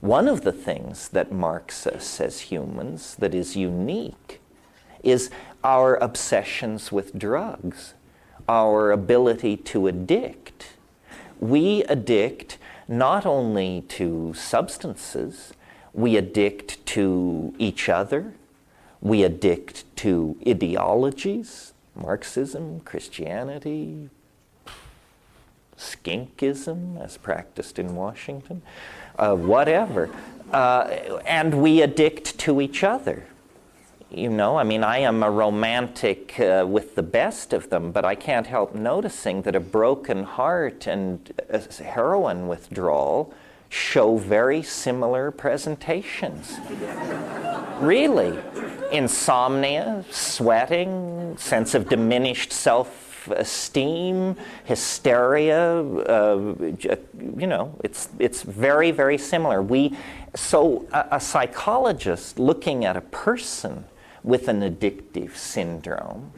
One of the things that marks us as humans that is unique is our obsessions with drugs, our ability to addict. We addict not only to substances, we addict to each other, we addict to ideologies, Marxism, Christianity, skinkism as practiced in Washington, whatever. And we addict to each other. You know, I mean, I am a romantic with the best of them, but I can't help noticing that a broken heart and a heroin withdrawal show very similar presentations. Really. Insomnia, sweating, sense of diminished self-esteem, hysteria, you know, it's very, very similar. So a psychologist looking at a person with an addictive syndrome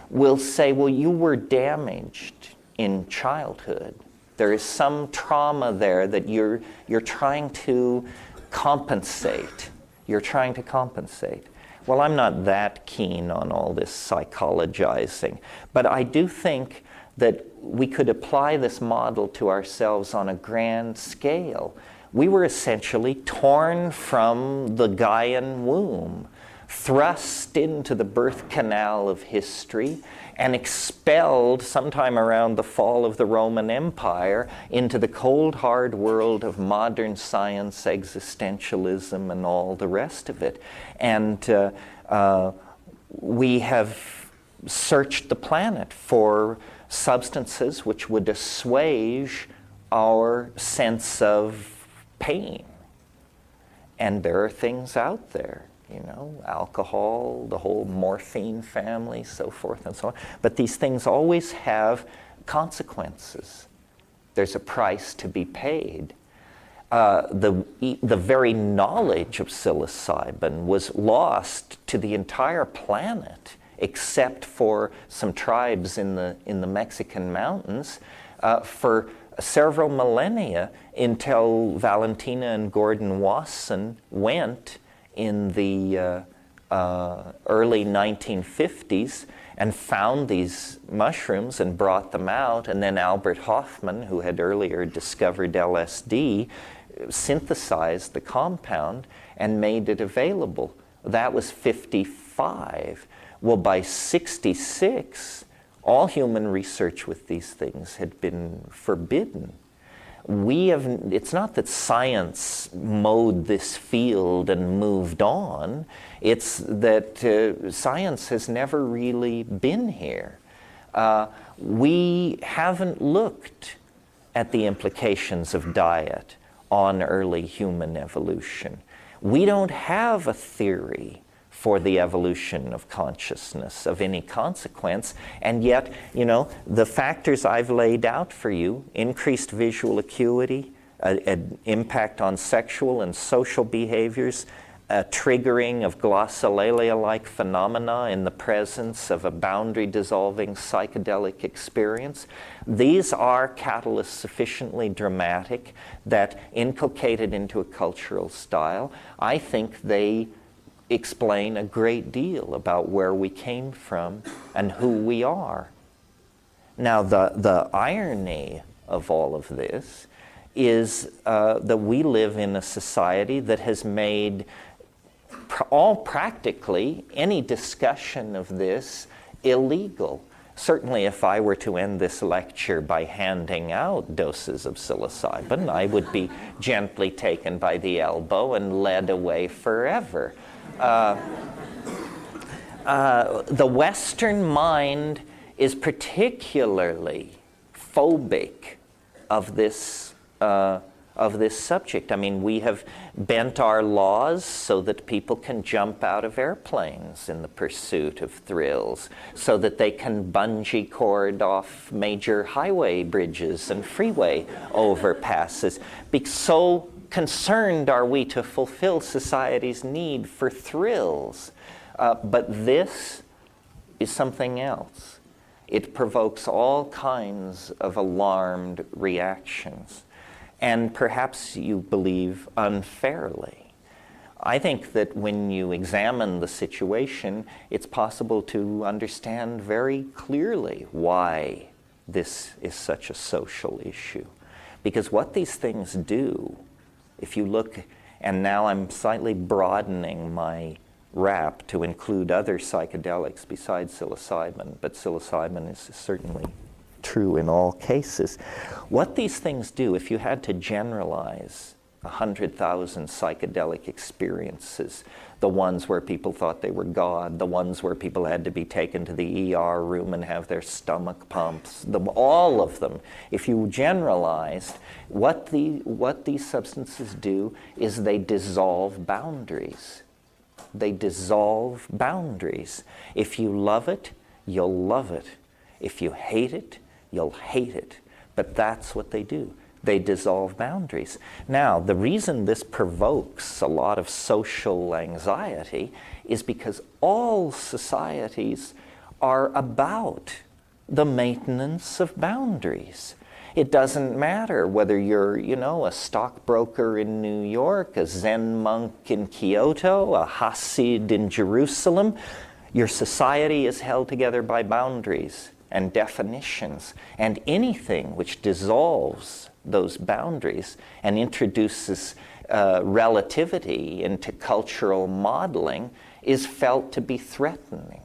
will say, well, you were damaged in childhood. There is some trauma there that you're trying to compensate. You're trying to compensate. Well, I'm not that keen on all this psychologizing, but I do think that we could apply this model to ourselves on a grand scale. We were essentially torn from the Gaian womb, thrust into the birth canal of history, and expelled sometime around the fall of the Roman Empire into the cold, hard world of modern science, existentialism, and all the rest of it. And we have searched the planet for substances which would assuage our sense of pain. And there are things out there. You know, alcohol, the whole morphine family, so forth and so on. But these things always have consequences. There's a price to be paid. The very knowledge of psilocybin was lost to the entire planet, except for some tribes in the Mexican mountains, for several millennia until Valentina and Gordon Wasson went in the early 1950s and found these mushrooms and brought them out, and then Albert Hofmann, who had earlier discovered LSD, synthesized the compound and made it available. That was 55. Well, by 66, all human research with these things had been forbidden. It's not that science mowed this field and moved on. It's that science has never really been here. We haven't looked at the implications of diet on early human evolution. We don't have a theory for the evolution of consciousness of any consequence, and yet, you know, the factors I've laid out for you, increased visual acuity, an impact on sexual and social behaviors, a triggering of glossolalia-like phenomena in the presence of a boundary-dissolving psychedelic experience. These are catalysts sufficiently dramatic that, inculcated into a cultural style, I think they explain a great deal about where we came from and who we are. Now, the irony of all of this is that we live in a society that has made practically any discussion of this illegal. Certainly, if I were to end this lecture by handing out doses of psilocybin, I would be gently taken by the elbow and led away forever. The Western mind is particularly phobic of this subject. I mean, we have bent our laws so that people can jump out of airplanes in the pursuit of thrills, so that they can bungee cord off major highway bridges and freeway overpasses. So concerned are we to fulfill society's need for thrills. But this is something else. It provokes all kinds of alarmed reactions. and perhaps you believe unfairly. I think that when you examine the situation, it's possible to understand very clearly why this is such a social issue. Because what these things do, if you look, and now I'm slightly broadening my rap to include other psychedelics besides psilocybin, but psilocybin is certainly true in all cases. What these things do, if you had to generalize 100,000 psychedelic experiences, the ones where people thought they were God, the ones where people had to be taken to the ER room and have their stomach pumps, all of them, if you generalized, what these substances do is they dissolve boundaries. They dissolve boundaries. If you love it, you'll love it. If you hate it, you'll hate it. But that's what they do. They dissolve boundaries. Now, the reason this provokes a lot of social anxiety is because all societies are about the maintenance of boundaries. It doesn't matter whether you're, a stockbroker in New York, a Zen monk in Kyoto, a Hasid in Jerusalem. Your society is held together by boundaries and definitions, and anything which dissolves those boundaries and introduces relativity into cultural modeling is felt to be threatening,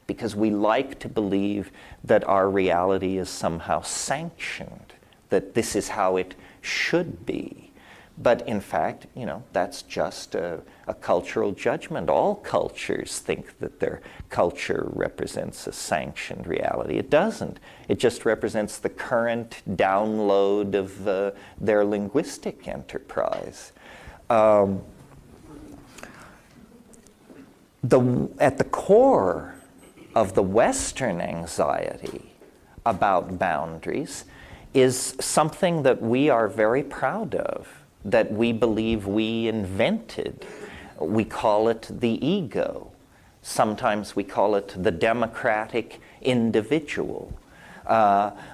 because we like to believe that our reality is somehow sanctioned, that this is how it should be. But in fact, that's just a cultural judgment. All cultures think that their culture represents a sanctioned reality. It doesn't. It just represents the current download of their linguistic enterprise. At the core of the Western anxiety about boundaries is something that we are very proud of, that we believe we invented. We call it the ego. Sometimes we call it the democratic individual.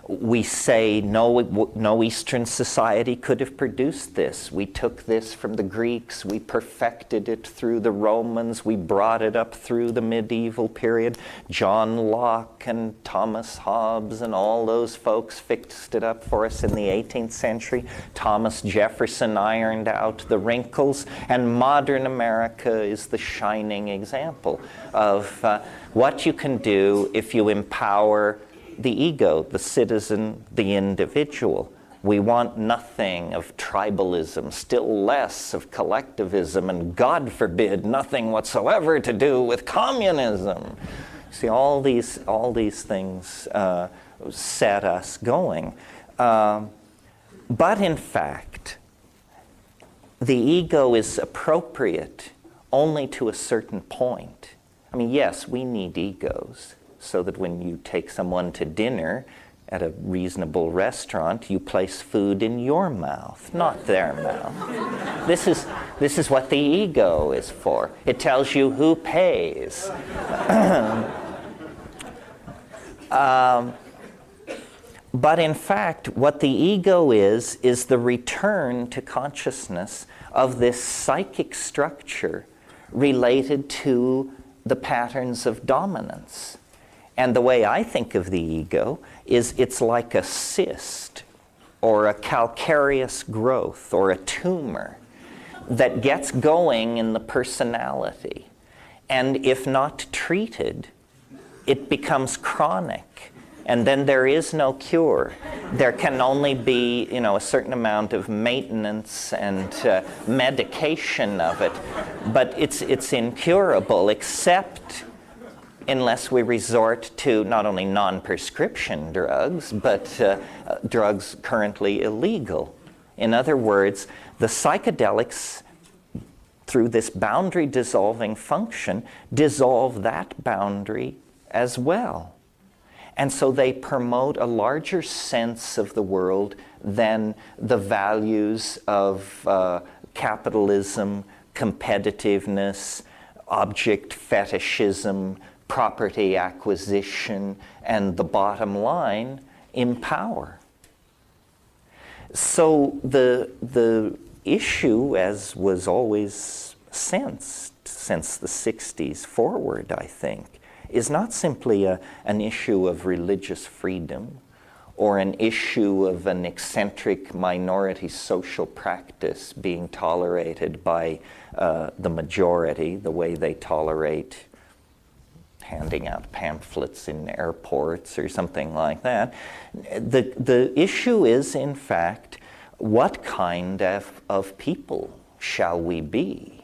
We say no Eastern society could have produced this. We took this from the Greeks, we perfected it through the Romans, we brought it up through the medieval period. John Locke and Thomas Hobbes and all those folks fixed it up for us in the 18th century. Thomas Jefferson ironed out the wrinkles, and modern America is the shining example of what you can do if you empower the ego, the citizen, the individual. We want nothing of tribalism, still less of collectivism, and God forbid, nothing whatsoever to do with communism. See, all these things set us going. But in fact, the ego is appropriate only to a certain point. I mean, yes, we need egos, so that when you take someone to dinner at a reasonable restaurant, you place food in your mouth, not their mouth. This is what the ego is for. It tells you who pays. But in fact, what the ego is the return to consciousness of this psychic structure related to the patterns of dominance. And the way I think of the ego is it's like a cyst or a calcareous growth or a tumor that gets going in the personality. And if not treated, it becomes chronic. And then there is no cure. There can only be, a certain amount of maintenance and medication of it. But it's incurable, except unless we resort to not only non-prescription drugs, but drugs currently illegal. In other words, the psychedelics, through this boundary-dissolving function, dissolve that boundary as well. And so they promote a larger sense of the world than the values of capitalism, competitiveness, object fetishism, property acquisition, and the bottom line, empower. So the issue, as was always sensed since the 60s forward, I think, is not simply an issue of religious freedom or an issue of an eccentric minority social practice being tolerated by the majority, the way they tolerate handing out pamphlets in airports or something like that. The issue is, in fact, what kind of people shall we be?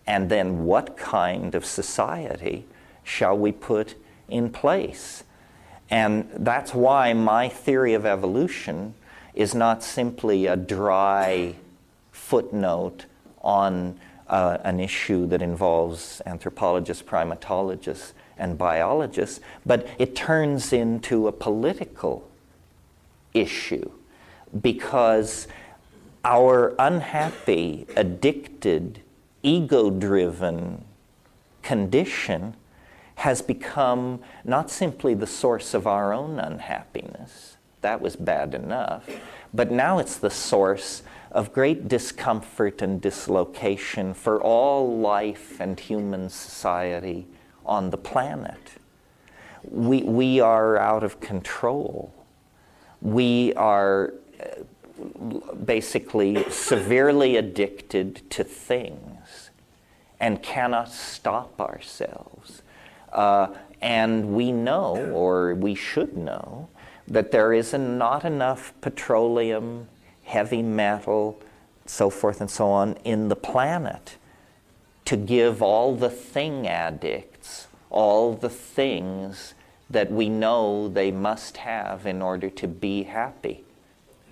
And then what kind of society shall we put in place? And that's why my theory of evolution is not simply a dry footnote on an issue that involves anthropologists, primatologists, and biologists, but it turns into a political issue because our unhappy, addicted, ego-driven condition has become not simply the source of our own unhappiness, that was bad enough, but now it's the source of great discomfort and dislocation for all life and human society on the planet. We are out of control. We are basically severely addicted to things and cannot stop ourselves. And we know, or we should know, that there is not enough petroleum, heavy metal, so forth and so on, in the planet to give all the thing addicts all the things that we know they must have in order to be happy.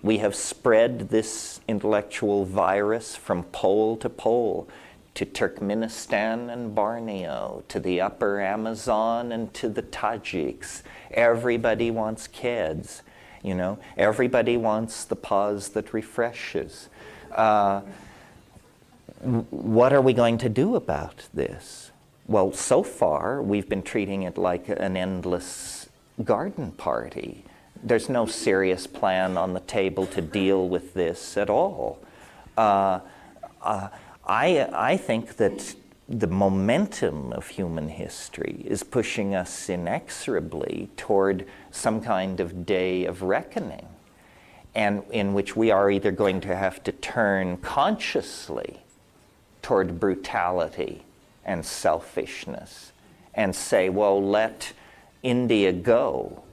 We have spread this intellectual virus from pole to pole, to Turkmenistan and Borneo, to the upper Amazon and to the Tajiks. Everybody wants kids, you know. Everybody wants the pause that refreshes. What are we going to do about this? Well, so far, we've been treating it like an endless garden party. There's no serious plan on the table to deal with this at all. I think that the momentum of human history is pushing us inexorably toward some kind of day of reckoning, and in which we are either going to have to turn consciously toward brutality and selfishness and say, well, let India go,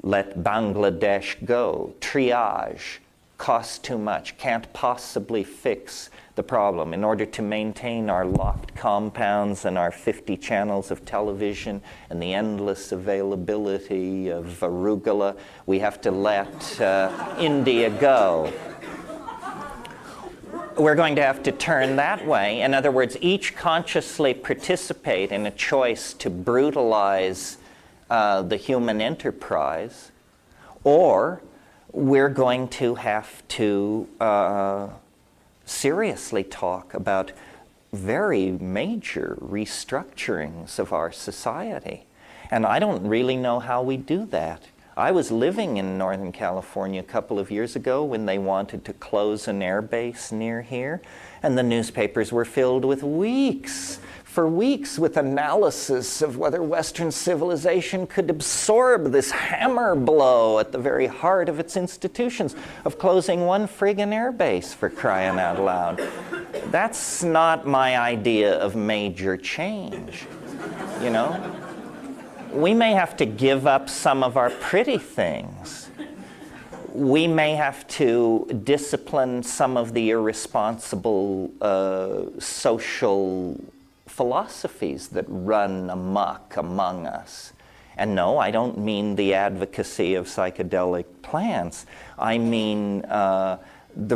let Bangladesh go, triage, costs too much, can't possibly fix the problem. In order to maintain our locked compounds and our 50 channels of television and the endless availability of arugula, we have to let India go. We're going to have to turn that way. In other words, each consciously participate in a choice to brutalize the human enterprise, or we're going to have to seriously talk about very major restructurings of our society. And I don't really know how we do that. I was living in Northern California a couple of years ago when they wanted to close an air base near here, and the newspapers were filled with for weeks with analysis of whether Western civilization could absorb this hammer blow at the very heart of its institutions of closing one friggin' air base, for crying out loud. That's not my idea of major change, you know? We may have to give up some of our pretty things. We may have to discipline some of the irresponsible social philosophies that run amok among us. And no, I don't mean the advocacy of psychedelic plants. I mean the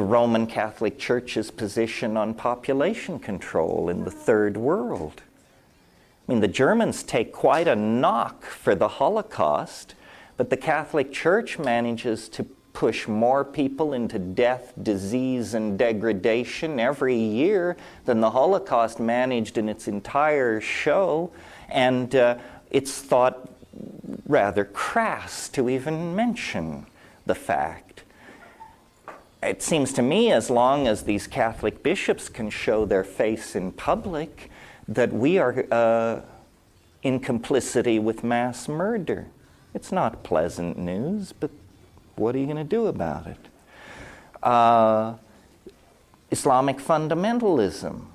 Roman Catholic Church's position on population control in the Third World. I mean, the Germans take quite a knock for the Holocaust, but the Catholic Church manages to push more people into death, disease, and degradation every year than the Holocaust managed in its entire show, and it's thought rather crass to even mention the fact. it seems to me, as long as these Catholic bishops can show their face in public, that we are in complicity with mass murder. It's not pleasant news, but what are you going to do about it? Islamic fundamentalism,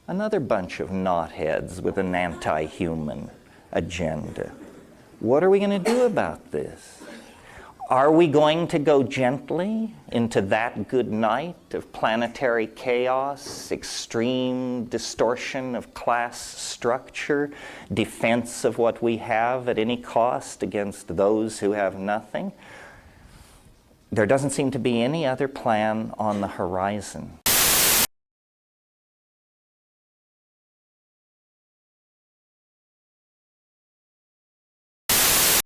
another bunch of knotheads with an anti-human agenda. What are we going to do about this? Are we going to go gently into that good night of planetary chaos, extreme distortion of class structure, defense of what we have at any cost against those who have nothing? There doesn't seem to be any other plan on the horizon.